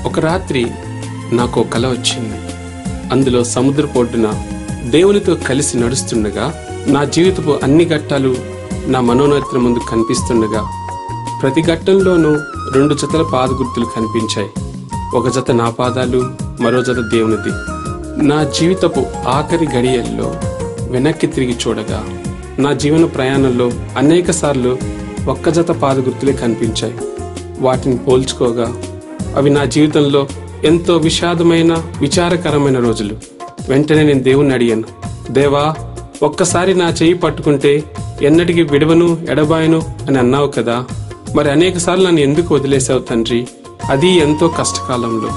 ఒక రాత్రి నాకు ఒక కల వచ్చింది. అందులో సముద్రపోటున దేవునితో కలిసి నడుస్తుండగా నా జీవితపు అన్ని ఘట్టాలు నా మనోనేత్రం ముందు కనిపిస్తుండగా ప్రతి ఘట్టంలోనూ 2 జతల పాదగుర్తులు కనిపించాయి. ఒక జత నా పాదాలు, మరో జత దేవునిది. నా జీవితపు ఆఖరి గడియల్లో వెనక్కి తిరిగి చూడగా నా జీవన ప్రయాణంలో అనేక సార్లు ఒక్క జత పాదగుర్తులే కనిపించాయి. వాటిని పోల్చుకోగా అవి నా జీవితంలో ఎంతో విషాదమైన, విచారకరమైన రోజులు. వెంటనే నేను దేవుణ్ణి అడిగాను, దేవా, ఒక్కసారి నా చెయ్యి పట్టుకుంటే ఎన్నటికీ విడవను, ఎడబాయను అని అన్నావు కదా, మరి అనేక సార్లు నన్ను ఎందుకు వదిలేసావు తండ్రి, అది ఎంతో కష్టకాలంలో.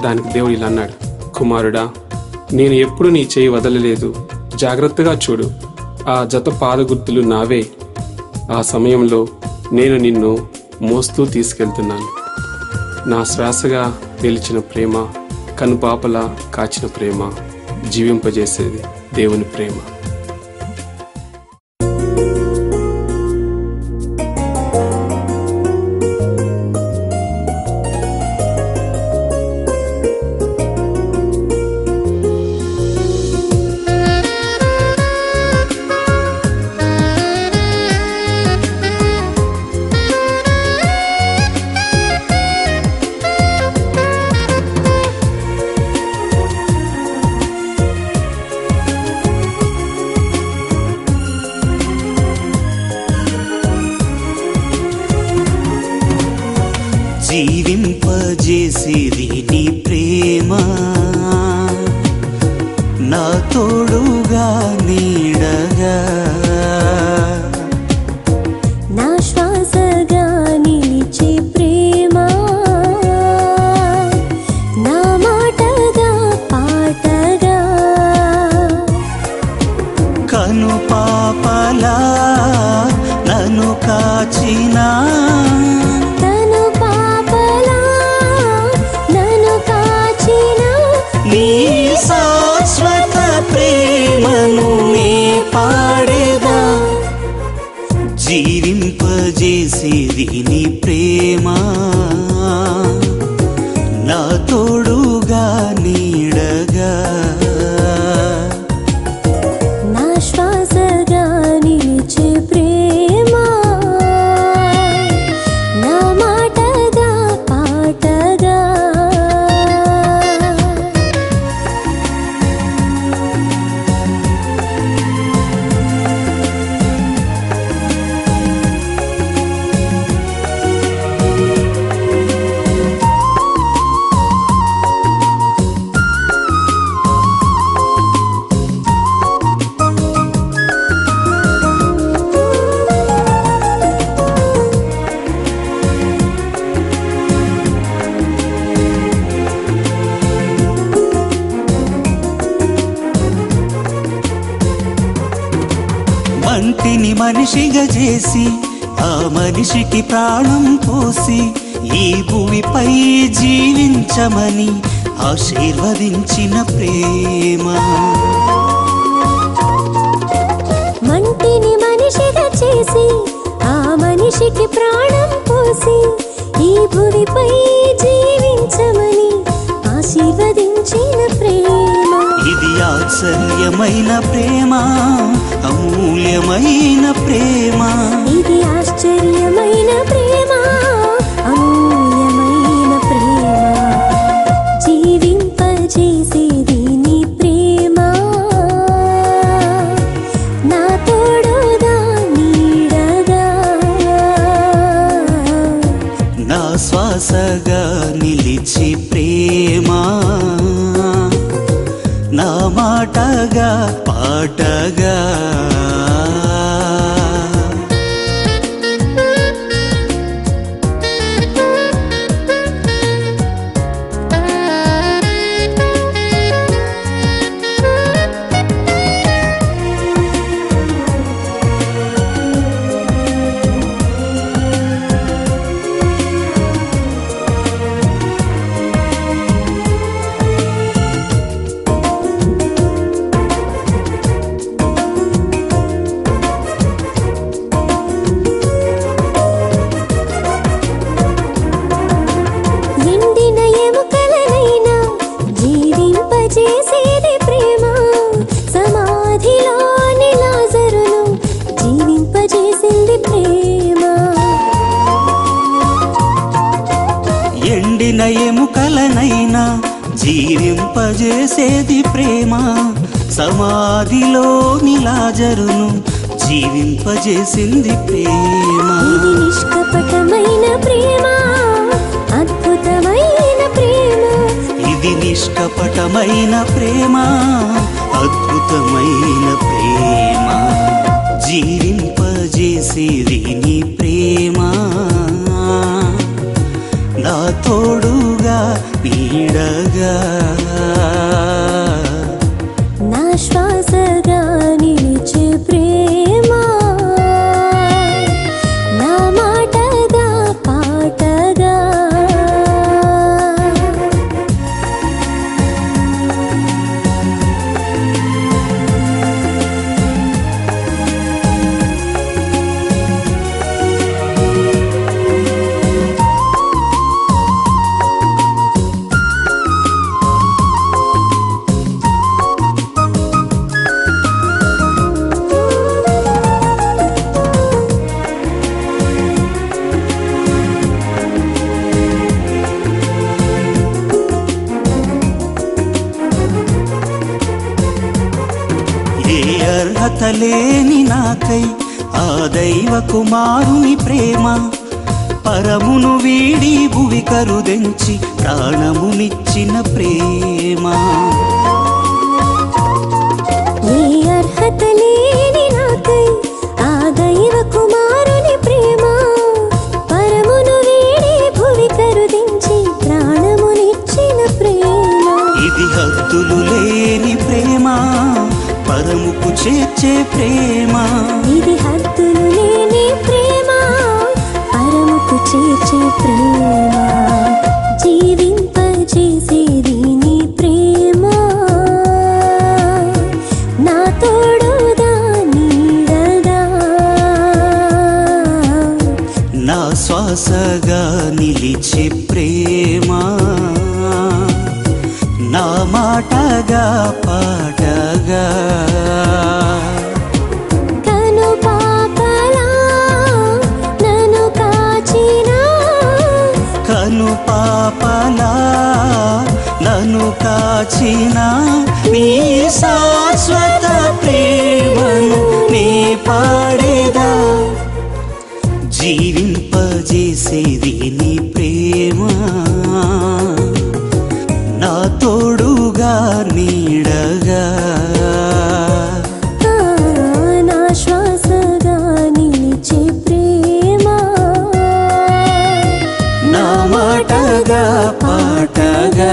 దానికి దేవుడు ఇలా అన్నాడు, కుమారుడా, నేను ఎప్పుడు నీ చెయ్యి వదలలేదు, జాగ్రత్తగా చూడు, ఆ జత పాదగుర్తులు నావే. ఆ సమయంలో నేను నిన్ను మోస్తూ తీసుకెళ్తున్నాను. నా శ్వాసగా నిలిచిన ప్రేమ, కనుపాపలా కాచిన ప్రేమ, జీవింపజేసేది దేవుని ప్రేమ. జీవింపజేసేది నీ ప్రేమ, నా తోడుగా నీడగా, నా శ్వాసగా నిలిచే ప్రేమ, నా మాటగా పాటగా, కను పాపలా నన్ను కాచినా, నీ శాశ్వత ప్రేమను నే పాడేదా. జీవింపజేసేది నీ ప్రేమ, నా తోడుగా నీడగా, నా శ్వాసగా నిలిచే ప్రేమ, నా మాటగా పాటగా. మంటిని మనిషిగా చేసి ఆ మనిషికి ప్రాణం పోసి ఈ భూమిపై జీవించమని ఆశీర్వదించిన ప్రేమ. మంటిని మనిషిగా చేసి ఆ మనిషికి ప్రాణం పోసి ఈ భూమిపై జీవించమని ఆశీర్వదించిన ప్రేమ. ఇది ఆశ్చర్యమైన ప్రేమ, అమూల్యమైన ప్రేమ. ఇది ఆశ్చర్యమైన ప్రేమ, అమూల్యమైన ప్రేమ. జీవింపజేసేది నీ ప్రేమ, నా తోడుగా నీడగా, నా శ్వాసగా నిలిచి ప్రేమ, నా మాటగా పాటగా. ఎండిన ఎముకలనైనా జీవింపజేసేది ప్రేమ. సమాధిలోని లాజరును జీవింపజేసింది ప్రేమ. ఇది నిష్కపటమైన ప్రేమ, అద్భుతమైన ప్రేమ. ఇది నిష్కపటమైన ప్రేమ, అద్భుతమైన ప్రేమ. జీవింపజేసేది నీ ప్రేమ. నా తోడుగా నీడగా నా శ్వాసగా నిలిచే ప్రేమ. నా మాటగా పాటగా అర్హత లేని నాకై ఆ దైవ కుమారుని ప్రేమ. పరమును వీడి భువి కరుదెంచి ప్రాణమునిచ్చిన ప్రేమ. ఏ అర్హత లేని నాకై ఆ దైవ కుమారుని ప్రేమ. పరమును వీడి భువి కరుదించి ప్రాణమునిచ్చిన ప్రేమ. ఇది హద్దులు లేని ప్రేమ, పరముకు చేర్చే ప్రేమ. ఇది హద్దులు లేని ప్రేమ, పరముకు చేర్చే ప్రేమ. జీవింపజేసేది నీ ప్రేమ. నా తోడుగా నీడగా నా శ్వాసగా నిలిచే ప్రేమ. నా మాటగా పాటగా కను పాపలా నన్ను కాచిన. కను పాపలా నన్ను కాచిన నీ శాశ్వత ప్రేమను నే పాడేదా. జీవింపజేసేది నీ ప్రేమ. నా తోడుగా నీడగా నా శ్వాసగా నిలిచే ప్రేమ. నా మాటగా పాటగా